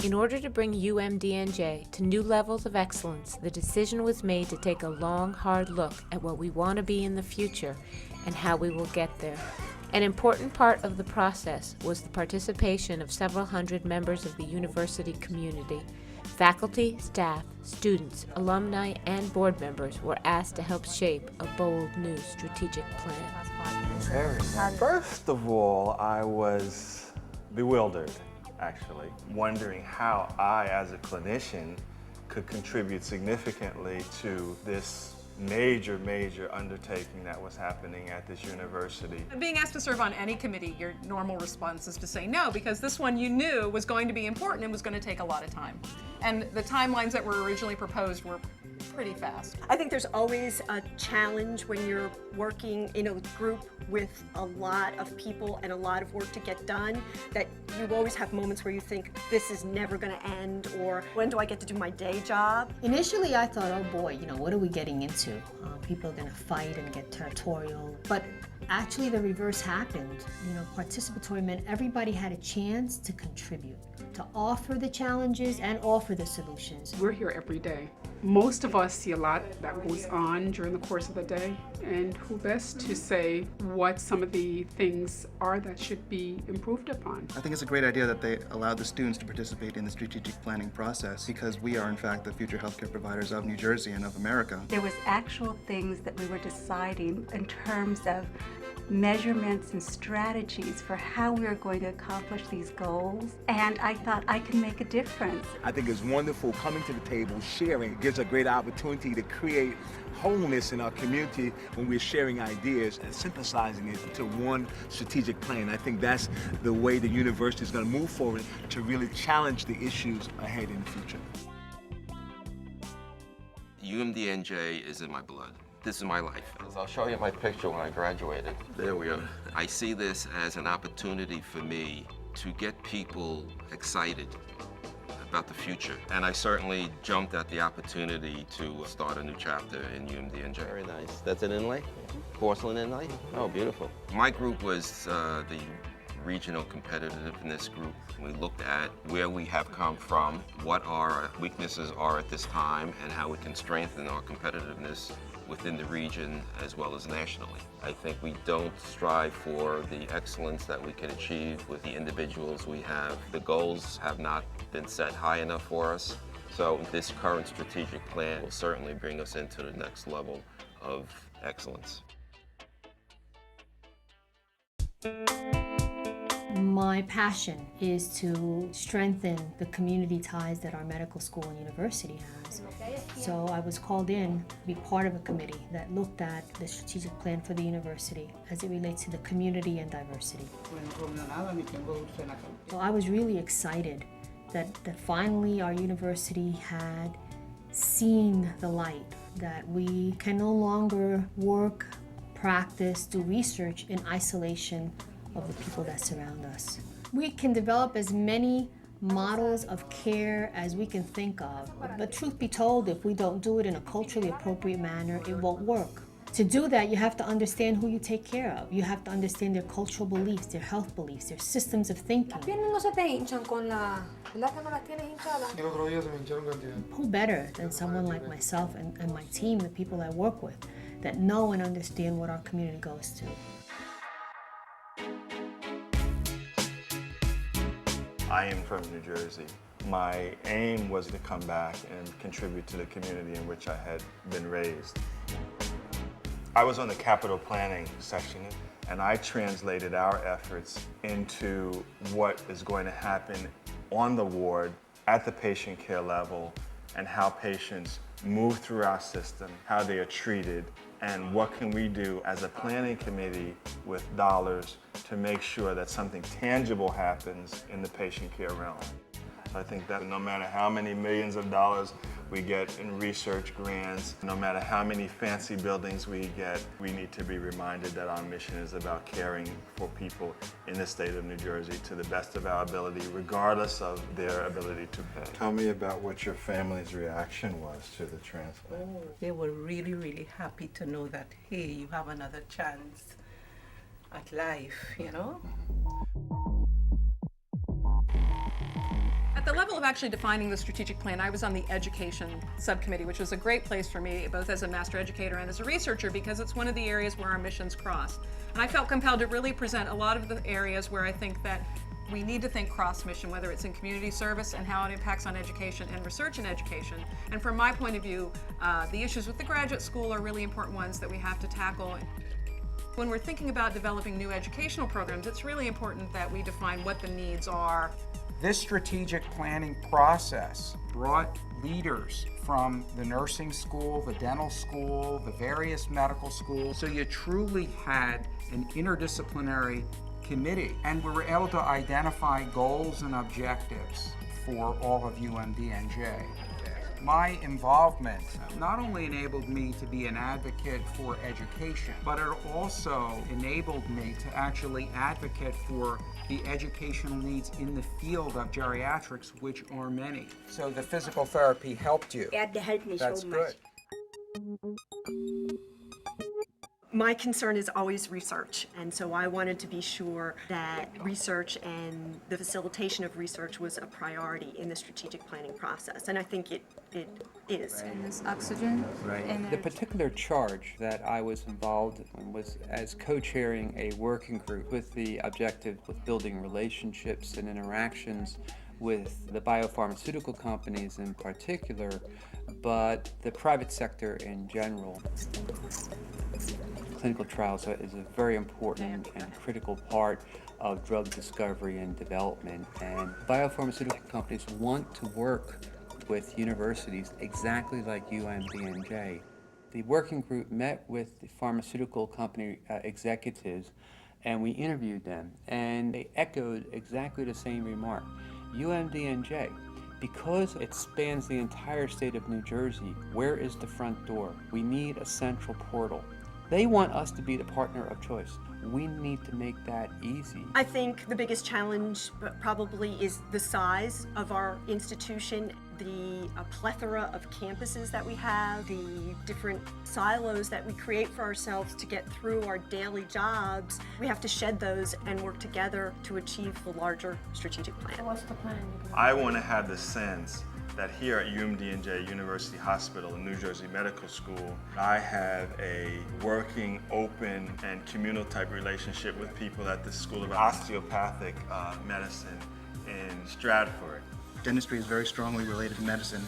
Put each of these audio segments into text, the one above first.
In order to bring UMDNJ to new levels of excellence, the decision was made to take a long, hard look at what we want to be in the future and how we will get there. An important part of the process was the participation of several hundred members of the university community. Faculty, staff, students, alumni, and board members were asked to help shape a bold new strategic plan. First of all, I was bewildered, actually, wondering how I, as a clinician, could contribute significantly to this major undertaking that was happening at this university. Being asked to serve on any committee, your normal response is to say no, because this one you knew was going to be important and was going to take a lot of time. And the timelines that were originally proposed were pretty fast. I think there's always a challenge when you're working in a group with a lot of people and a lot of work to get done, that you always have moments where you think, this is never going to end, or when do I get to do my day job? Initially, I thought, oh boy, what are we getting into? People are going to fight and get territorial. But actually, the reverse happened. Participatory meant everybody had a chance to contribute, to offer the challenges and offer the solutions. We're here every day. Most of us see a lot that goes on during the course of the day, and who best to say what some of the things are that should be improved upon. I think it's a great idea that they allow the students to participate in the strategic planning process, because we are in fact the future healthcare providers of New Jersey and of America. There was actual things that we were deciding in terms of measurements and strategies for how we are going to accomplish these goals, and I thought I can make a difference. I think it's wonderful coming to the table, sharing. It gives a great opportunity to create wholeness in our community when we're sharing ideas and synthesizing it into one strategic plan. I think that's the way the university is going to move forward to really challenge the issues ahead in the future. UMDNJ is in my blood. This is my life. I'll show you my picture when I graduated. There we are. I see this as an opportunity for me to get people excited about the future. And I certainly jumped at the opportunity to start a new chapter in UMDNJ. Very nice. That's an inlay? Porcelain inlay? Oh, beautiful. My group was the regional competitiveness group. We looked at where we have come from, what our weaknesses are at this time, and how we can strengthen our competitiveness within the region as well as nationally. I think we don't strive for the excellence that we can achieve with the individuals we have. The goals have not been set high enough for us. So this current strategic plan will certainly bring us into the next level of excellence. My passion is to strengthen the community ties that our medical school and university has. So I was called in to be part of a committee that looked at the strategic plan for the university as it relates to the community and diversity. So I was really excited that finally our university had seen the light, that we can no longer work, practice, do research in isolation of the people that surround us. We can develop as many models of care as we can think of, but truth be told, if we don't do it in a culturally appropriate manner, it won't work. To do that, you have to understand who you take care of. You have to understand their cultural beliefs, their health beliefs, their systems of thinking. Who better than someone like myself and my team, the people I work with, that know and understand what our community goes to. I am from New Jersey. My aim was to come back and contribute to the community in which I had been raised. I was on the capital planning section, and I translated our efforts into what is going to happen on the ward at the patient care level, and how patients move through our system, how they are treated, and what can we do as a planning committee with dollars to make sure that something tangible happens in the patient care realm. So I think that no matter how many millions of dollars we get in research grants, no matter how many fancy buildings we get, we need to be reminded that our mission is about caring for people in the state of New Jersey to the best of our ability, regardless of their ability to pay. Tell me about what your family's reaction was to the transplant. They were really, really happy to know that, hey, you have another chance at life, you know? At At the level of actually defining the strategic plan, I was on the education subcommittee, which was a great place for me, both as a master educator and as a researcher, because it's one of the areas where our missions cross. And I felt compelled to really present a lot of the areas where I think that we need to think cross-mission, whether it's in community service and how it impacts on education and research in education. And from my point of view, the issues with the graduate school are really important ones that we have to tackle. When we're thinking about developing new educational programs, it's really important that we define what the needs are. This strategic planning process brought leaders from the nursing school, the dental school, the various medical schools. So you truly had an interdisciplinary committee, and we were able to identify goals and objectives for all of UMDNJ. My involvement not only enabled me to be an advocate for education, but it also enabled me to actually advocate for the educational needs in the field of geriatrics, which are many. So the physical therapy helped you. It helped me That's so good. much. My concern is always research, and so I wanted to be sure that research and the facilitation of research was a priority in the strategic planning process, and I think it is. Oxygen. Right. The particular charge that I was involved in was as co-chairing a working group with the objective of building relationships and interactions with the biopharmaceutical companies in particular, but the private sector in general. Clinical trials is a very important and critical part of drug discovery and development, and biopharmaceutical companies want to work with universities exactly like UMDNJ. The working group met with the pharmaceutical company executives, and we interviewed them, and they echoed exactly the same remark. UMDNJ, because it spans the entire state of New Jersey, where is the front door? We need a central portal. They want us to be the partner of choice. We need to make that easy. I think the biggest challenge probably is the size of our institution, the plethora of campuses that we have, the different silos that we create for ourselves to get through our daily jobs. We have to shed those and work together to achieve the larger strategic plan. What's the plan? I want to have the sense that here at UMDNJ University Hospital and New Jersey Medical School, I have a working, open, and communal type relationship with people at the School of Osteopathic Medicine in Stratford. Dentistry is very strongly related to medicine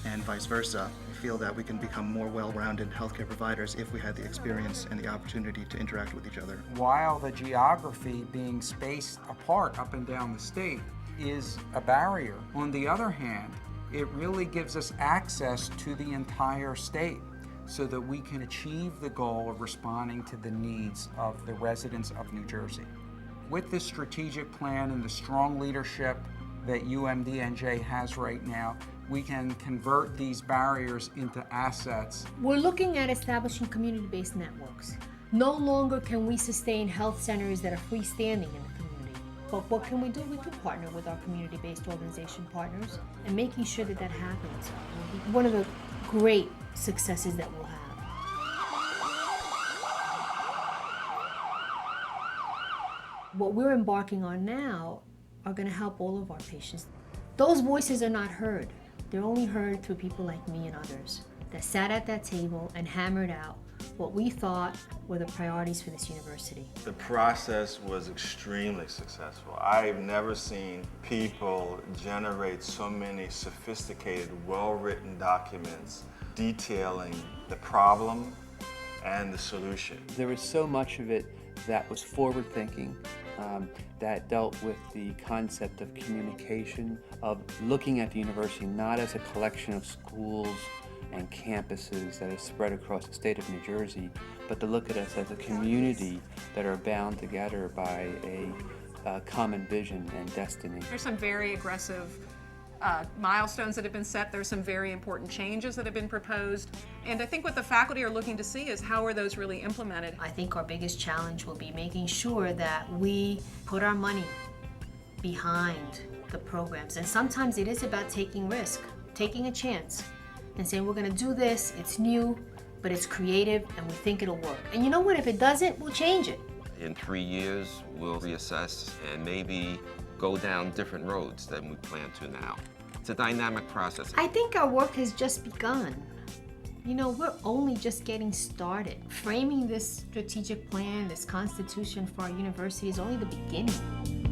and vice versa. I feel that we can become more well-rounded healthcare providers if we had the experience and the opportunity to interact with each other. While the geography being spaced apart up and down the state is a barrier, on the other hand, it really gives us access to the entire state so that we can achieve the goal of responding to the needs of the residents of New Jersey. With this strategic plan and the strong leadership that UMDNJ has right now, we can convert these barriers into assets. We're looking at establishing community-based networks. No longer can we sustain health centers that are freestanding in the community. But what can we do? We can partner with our community-based organization partners and making sure that that happens. One of the great successes that we'll have. What we're embarking on now are going to help all of our patients. Those voices are not heard. They're only heard through people like me and others that sat at that table and hammered out what we thought were the priorities for this university. The process was extremely successful. I've never seen people generate so many sophisticated, well-written documents detailing the problem and the solution. There was so much of it that was forward-thinking, that dealt with the concept of communication, of looking at the university not as a collection of schools and campuses that are spread across the state of New Jersey, but to look at us as a community that are bound together by a common vision and destiny. There's some very aggressive milestones that have been set. There's some very important changes that have been proposed. And I think what the faculty are looking to see is how are those really implemented. I think our biggest challenge will be making sure that we put our money behind the programs. And sometimes it is about taking risk, taking a chance, and saying we're going to do this, it's new, but it's creative, and we think it'll work. And you know what? If it doesn't, we'll change it. In 3 years, we'll reassess and maybe go down different roads than we plan to now. It's a dynamic process. I think our work has just begun. You know, we're only just getting started. Framing this strategic plan, this constitution for our university is only the beginning.